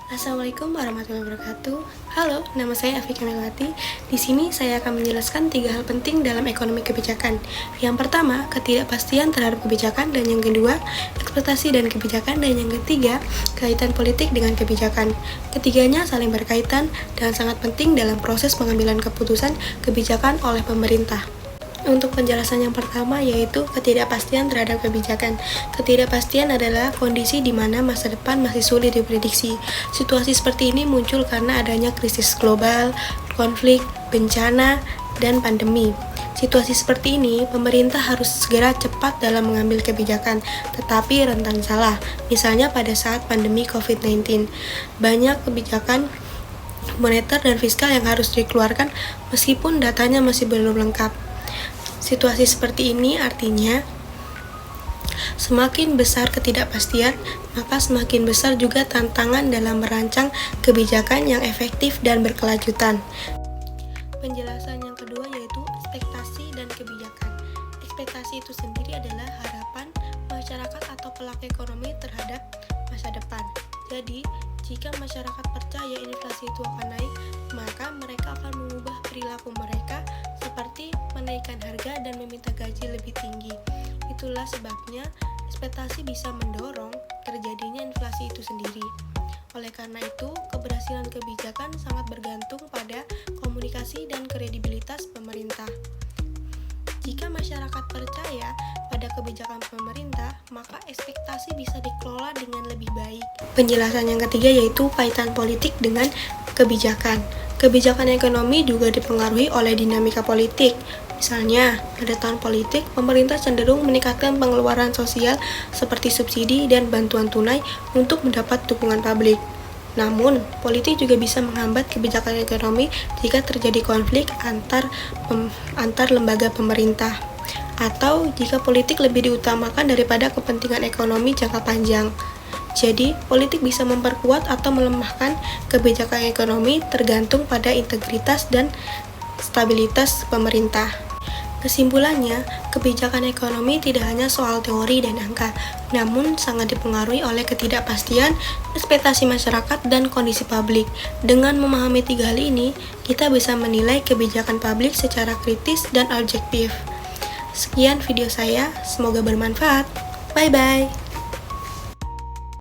Assalamualaikum warahmatullahi wabarakatuh. Halo, nama saya Afika Melwati. Di sini saya akan menjelaskan 3 hal penting dalam ekonomi kebijakan. Yang pertama, ketidakpastian terhadap kebijakan, dan yang kedua, ekspektasi dan kebijakan, dan yang ketiga, kaitan politik dengan kebijakan. Ketiganya saling berkaitan dan sangat penting dalam proses pengambilan keputusan kebijakan oleh pemerintah. Untuk penjelasan yang pertama yaitu ketidakpastian terhadap kebijakan. Ketidakpastian adalah kondisi di mana masa depan masih sulit diprediksi. Situasi seperti ini muncul karena adanya krisis global, konflik, bencana, dan pandemi. Situasi seperti ini, pemerintah harus segera cepat dalam mengambil kebijakan, tetapi rentan salah. Misalnya pada saat pandemi COVID-19, banyak kebijakan moneter dan fiskal yang harus dikeluarkan meskipun datanya masih belum lengkap. Situasi seperti ini artinya semakin besar ketidakpastian, maka semakin besar juga tantangan dalam merancang kebijakan yang efektif dan berkelanjutan. Penjelasan yang kedua yaitu ekspektasi dan kebijakan. Ekspektasi itu sendiri adalah harapan masyarakat atau pelaku ekonomi terhadap masa depan. Jadi, jika masyarakat percaya inflasi itu akan naik, maka mereka akan mengubah perilaku mereka seperti menaikkan harga dan meminta gaji lebih tinggi. Itulah sebabnya ekspektasi bisa mendorong terjadinya inflasi itu sendiri. Oleh karena itu, keberhasilan kebijakan sangat bergantung pada komunikasi dan kredibilitas pemerintah. Jika masyarakat percaya pada kebijakan pemerintah, maka ekspektasi bisa dikelola dengan lebih baik. Penjelasan yang ketiga yaitu kaitan politik dengan kebijakan. Kebijakan ekonomi juga dipengaruhi oleh dinamika politik. Misalnya, pada tahun politik, pemerintah cenderung meningkatkan pengeluaran sosial seperti subsidi dan bantuan tunai untuk mendapat dukungan publik. Namun, politik juga bisa menghambat kebijakan ekonomi jika terjadi konflik antar lembaga pemerintah, atau jika politik lebih diutamakan daripada kepentingan ekonomi jangka panjang. Jadi, politik bisa memperkuat atau melemahkan kebijakan ekonomi tergantung pada integritas dan stabilitas pemerintah. Kesimpulannya, kebijakan ekonomi tidak hanya soal teori dan angka, namun sangat dipengaruhi oleh ketidakpastian, ekspektasi masyarakat, dan kondisi publik. Dengan memahami 3 hal ini, kita bisa menilai kebijakan publik secara kritis dan objektif. Sekian video saya, semoga bermanfaat. Bye-bye.